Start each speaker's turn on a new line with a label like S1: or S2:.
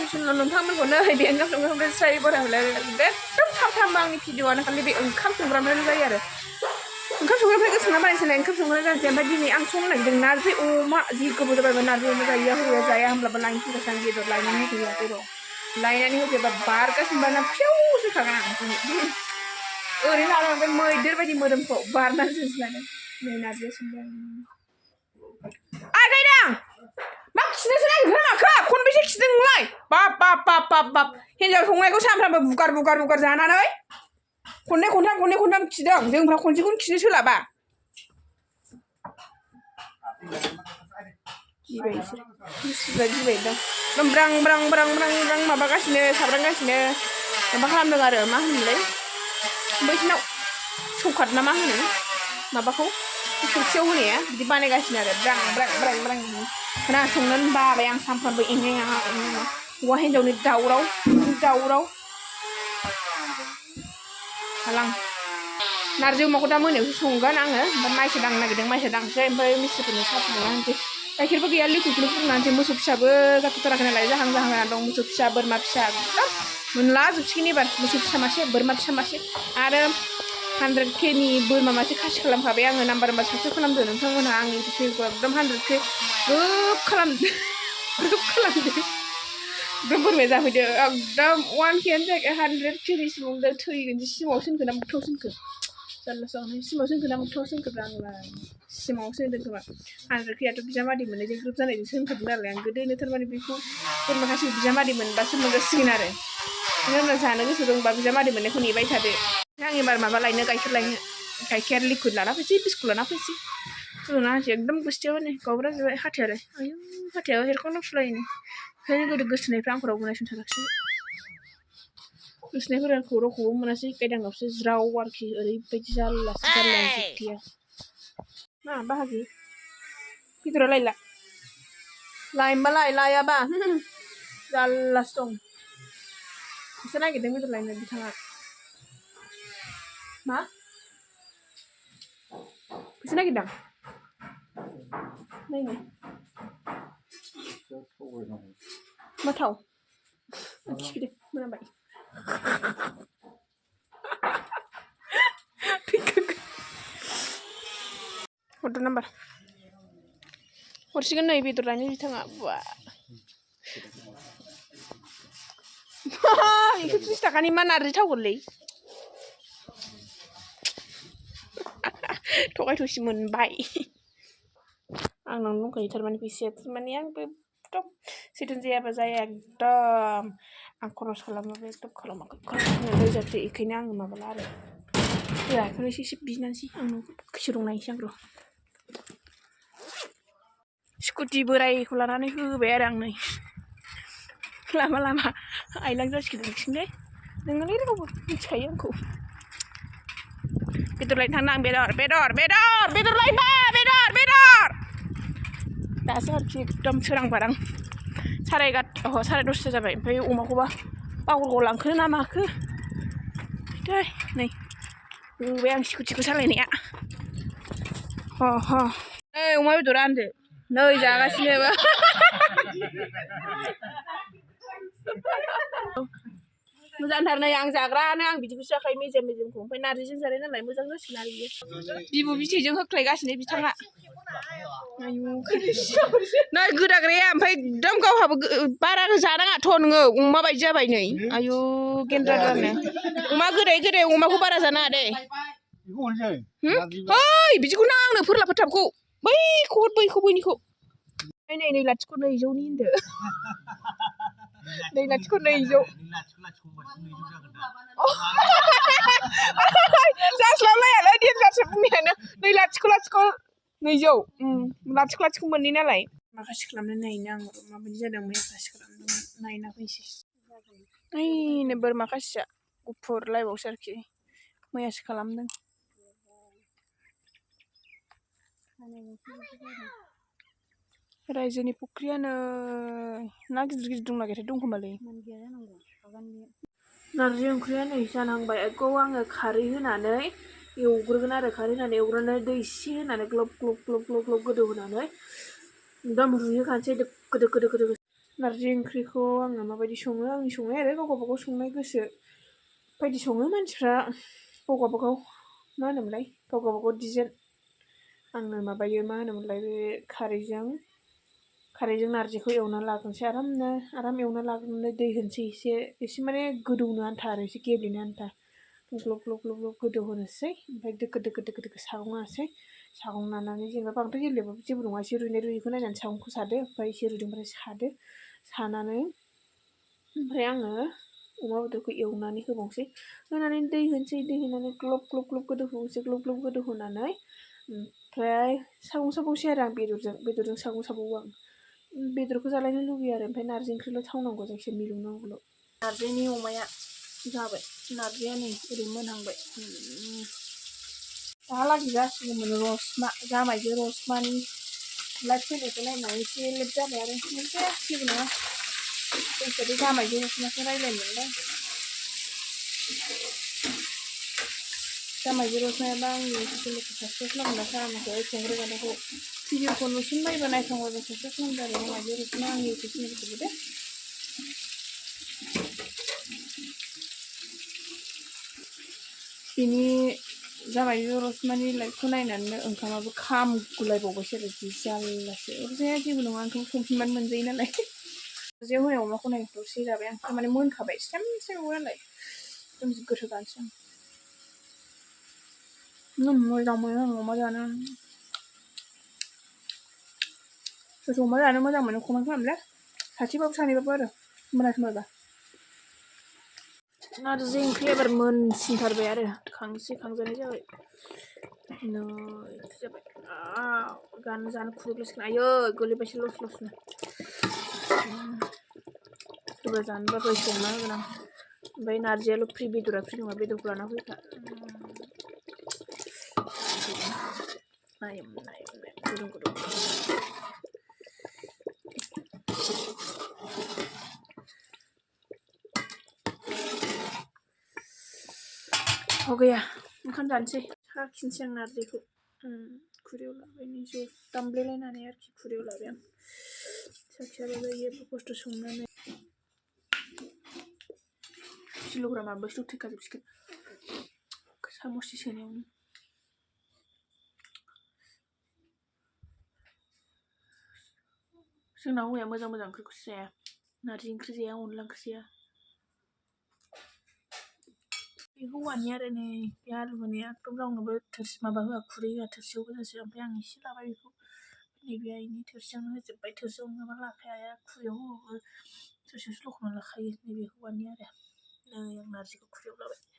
S1: नोंथांमोनखौ नै बे ओंखाम संग्रानिफ्राय स्राय बरायहरलाय एकदम सानफ्रामबो आंनि भिडिअ'आनो खालि बे ओंखाम संग्रानिफ्रायल' जायो आरो ओंखाम संग्रानिफ्राय गोसोखांना बानायसैलाय ओंखाम संग्रानिफ्राय जानोसै ओमफ्राय दिनै आं संनो नागिरदों नारजि अमा जि गोबाव जाबायमोन नारजि अमा जायो जाया होमब्लाबो लायनो फैगासिनो आं बेदर लायनानै होफैयाखै र' लायनानै होफैबा बारगासिनो बारना फिउसो खागोन आं ओरैनो आरो ओमफ्राय मैदेर बायदि मोदोमखौ बारनानै जोंसलानो नै नारजिया संबाय आगायदां मा खिनोसो नागिरखो माखो खनबेसे खिदों नोंलाय बाप हिन्जाव संनायखौ सानफ्रामबो बुगार जानानै खननै खनथाम खिदों जोंफ्रा खनसेखौनो खिनो सोलाबा गिबाय दं ब्रां माबागासिनो साब्रांगासिनो माबा खालामदों आरो मा होनोमोनलाय बैसिनाव सौकाट ना मा होनो माबाखौ थोरसियाव होनाया बिदि बानायगासिनो आरो ब्रां खोनासंनोनो बाबाय आं सानफ्रामबो हौवा हिन्जावनि दावराव हालां नारजि अमाखौ दा मोनायावसो संगोन आङो ओमफ्राय माइसो दांनो नागिरदों माइसो दांसै ओमफ्राय मिस्ट्रिफोरनो साहा फुदुंना होनोसै गाइखेरबो गैया लिकुइडखौनो फुदुंना होनोसै मोसौ फिसाबो जाथ'थाराखै नालाय जाहां जाना दं मोसौ फिसा बोरमा फिसा एकदम मोनला जोबसिगोन एबार मोसौ फिसा मासे बोरमा फिसा मासे आरो 100K नि बोरमा मासे खासि खालामखाबाय आङो नाम्बार साबसक्राइब खालामदो नोंथांमोनहा आंनि चेनेलखौ एकदम 100K ग्रोब खालामदो एकदम बोरमाया जाफैदो एकदम 1Kआनो जायाखै 100K नि सिमाव थैगोनसो सिमाङाव सोनखो ना मोगथाव सोनखो जारलासो सिमाङाव सोनखो ना मोगथाव सोनखोब्रा आंलाय सिमाङाव सोनदों खोमा 100Kआथ' बिजामादै मोननायजों ग्रोब जानायजों सोनखोदों नालाय आं गोदोनो थारमाने बेखौ बोरमा खासि बिजामादै मोनबासो मोनजासिगोन आरो नों जानो गोसो दंबा बिजामादै मोननायखौ नेबाय थादो आं एबार माबा लायनो गाइखेर लिकुइड लाना फैसै बिस्कुट लाना फैसै फुदुंना होनसै एकदम गुस्थियाव नै गावब्रा जोबबाय हाथायालाय आयु हाथायाव हेरखांना फुलायनो ओंखायनो गोदो गोसोनायफ्रा आंखौ रावबो नायसनथाराखिसै गोसोनायफोरा रावखौबो मोनासै गायदांगावसो ज्राव आरोखि ओरैबायदि जारलासो जारलाया जोबथिया मा बाहागि बेदरा लायला लायनोबालाय लायाबा जारलासो दं एसे नागिरदों बेदर लायनो बिथाङा मा एसे नागिरदों नायनो मा थाव खिफिदों मोनामबाय हरदो नाम्बार हरसिगोन नै बेदर लायनो बिथाङा बुवा 130 थाखानि मा नारजि थावगोनलै थगायथ'सि मोनबाय आंनाव दंखायो थारमाने फैसाया थारमाने आंबो एकदम सैथो जायाबा जाया एकदम आं खरस खालामाबा एकदम खालामाखै जाहाथे बेखायनो आङो माबाला आरो बेखौनो एसे बिनानैसै आंनाव फैसा दं नायनोसै आं र' स्कुटि बोरायखौ लानानै होबाय आरो आं नै लामा आइलां जासिगोन दे नोंनालाय रावबो मिथिखायो आंखौ बेदर लायनो थांनो आं बेदर लायबा बेदर दासो आरोखि एकदम सोरां बारां 10:30 जाबाय ओमफ्राय अमाखौबा बावगाव लांखो ना माखो नै नुबाय आं स्कुटिखौ सालायनाया नै अमा बेदरा आनदो नै जागासिनो मोजांथार नै आं जाग्रानो आं बिदिखौसो जाखायो मेजेमखौ ओमफ्राय नारजिजों जानाय नालाय मोजां जासिगोन आरो बियो बिबु बिथैजों होख्लायगासिनो बिथाङा नै गोदाग्राया ओमफ्राय एकदम गावहाबो बारा जानाङाथ' नोङो अमा बायदि जाबाय नै आयु गेन्द्रानो अमा गोदै अमाखौ बारा जानाङा दे है बिदिखौ नांनो फोरला फोथाबखौ बैखौ नै 0.2 होनदो 0.2 जास्लाबलायालै देनजारसो बुंनायानो 0.2 मोननै नालाय माखासे खालामनो नायनो आं माबायदि जादों माखासे खालामदोंमोन नायना फैनोसै नायनो बोरमा खासिया गुफुर लायबावसो आरोखि मैयासो खालामदों रायजोनि फुख्रियानो ना गिदिर दंना गैया दंखोमालै नारजि ओंख्रिया नै जानांबाय बेखौ आङो खारै होनानै एवग्रोगोन आरो एवग्रोनानै दै एसे होनानै ग्लब गोदौ होनानै एकदम रुइहोखानोसै दोखो नारजि ओंख्रिखौ आङो माबायदि सङो आंनि संनाय आरो गाव गावबागाव संनाय गोसो बायदि सङो मानसिफ्रा गाव गावबागाव मा होनोमोनलाय गाव गावबागाव डिजाइन आङो माबायो मा होनोमोनलाय बे खारैजों नारजिखौ एवना लाग्रोनोसै आराम एवना लाग्रोनानै दै होनोसै एसे माने गोदौनो आन्था आरो एसे गेब्लेनो आन्था ग्लब ग्लब ग्लब ग्लब गोदौ होनोसै ओमफ्राय दोखो दोखो सागं नानोसै सागं नानानै जेनेबा बांद्राय गेब्लेबाबो जेबो नङा एसे रुइनायखौ नायनानै सागंखौ सादो ओमफ्राय एसे रुइदोंबाथाय सादो सानानै ओमफ्राय आङो अमा बेदरखौ एवनानै होबावनोसै होनानै दै होनोसै दै होनानै ग्लब ग्लब ग्लब गोदौ होनोसै ग्लब ग्लब गोदौ होनानै ओमफ्राय सागं साबावसै आरो आं बेदरजों सागं साबावो आं बेदरखौ जालायनो लुगैयो आरो ओमफ्राय नारजि ओंख्रिल' थावनांगौ जायखिजाया मिलौनांगौल' नारजिनि अमाया जाबाय नारजिया नै ओरै मोनहांबाय दाहालागै जासिगौमोन रसमा जामायजो रसमानि लाइभ फैनायखौ नायनानै एसे लेट जाबाय आरो मोनसे जेबो नङा जोंसोर जामायजो रसमाखौ रायज्लायनो मोनबाय जामायजो रसमायाबा आंनि लोगोखौ साबसक्राइब खालामना खालामाखै संग्रा जानायखौ भिडिअखौ नुसनबायबा नायखांबायबा साबसक्राइब खालामदो आरो जामायजो रसमा आंनि इउटुब चेनेलखौबो दे बिनि जामायजो रसमानि लाइभखौ नायनानै ओंखामाबो खामगुलायबावबायसो आरो जि जारलासो अरजाया जेबो नङा ओंखाम संफिनबानो मोनजायो नालाय जे होनाय अमाखौ नायहरसे जाबाय आं थारमाने मोनखाबाय स्रेम एवो नालाय एकदम जि गोथाव जानोसै आं मोजां मोनो आं अमा जानो सोर अमा जानो मोजां मोनो कमेन्ट खालामलै सासेबाबो सानैबाबो आरो मोनाखैमोनबा नारजि ओंख्रि एबार मोनसिनथारबाय आरो खांजानाय जाबाय नै जाबाय जानो खुरैग्लुंसिगोन आयै गोलैबायसो लसनो सोरबा जानोबा दहाय संना होगोन आं ओमफ्राय नारजियाल' फ्रि बेदरा फ्रि नङा बेदरखौ लाना फैखा गुदुं गुदुं हो गैया ओंखाम जानोसै साखिनोसै आं नारजिखौ खुरैयाव लाबाय नै ज' दामब्लेलायनानै आरोखि खुरैयाव लाबाय आं साखियाबाबो एफा खस्थ' संनानै किल'ग्रामाबो थैखाजोबसिगोन सामससे सोनायावनो जोंना हौवाया मोजां ओंख्रिखौसो जाया नारजि ओंख्रि जाया अनला ओंख्रि जाया बे हौवानि आरो नै बे आलु होनाया एकदम रावनोबो थोरसि माबा होआ खुरै होआ थोरसियाव गोजासो ओमफ्राय आं एसे लाबाय बेखौ नैबे आइनि थोरसियावनो होजोब्बाय थोरसियाव नङाबा लाखाया आइया खुरैयाव होबाबो थोरसियावसो लखबना लाखायो नैबे हौवानि आरो नै आं नारजिखौ खुरैयाव लाबाय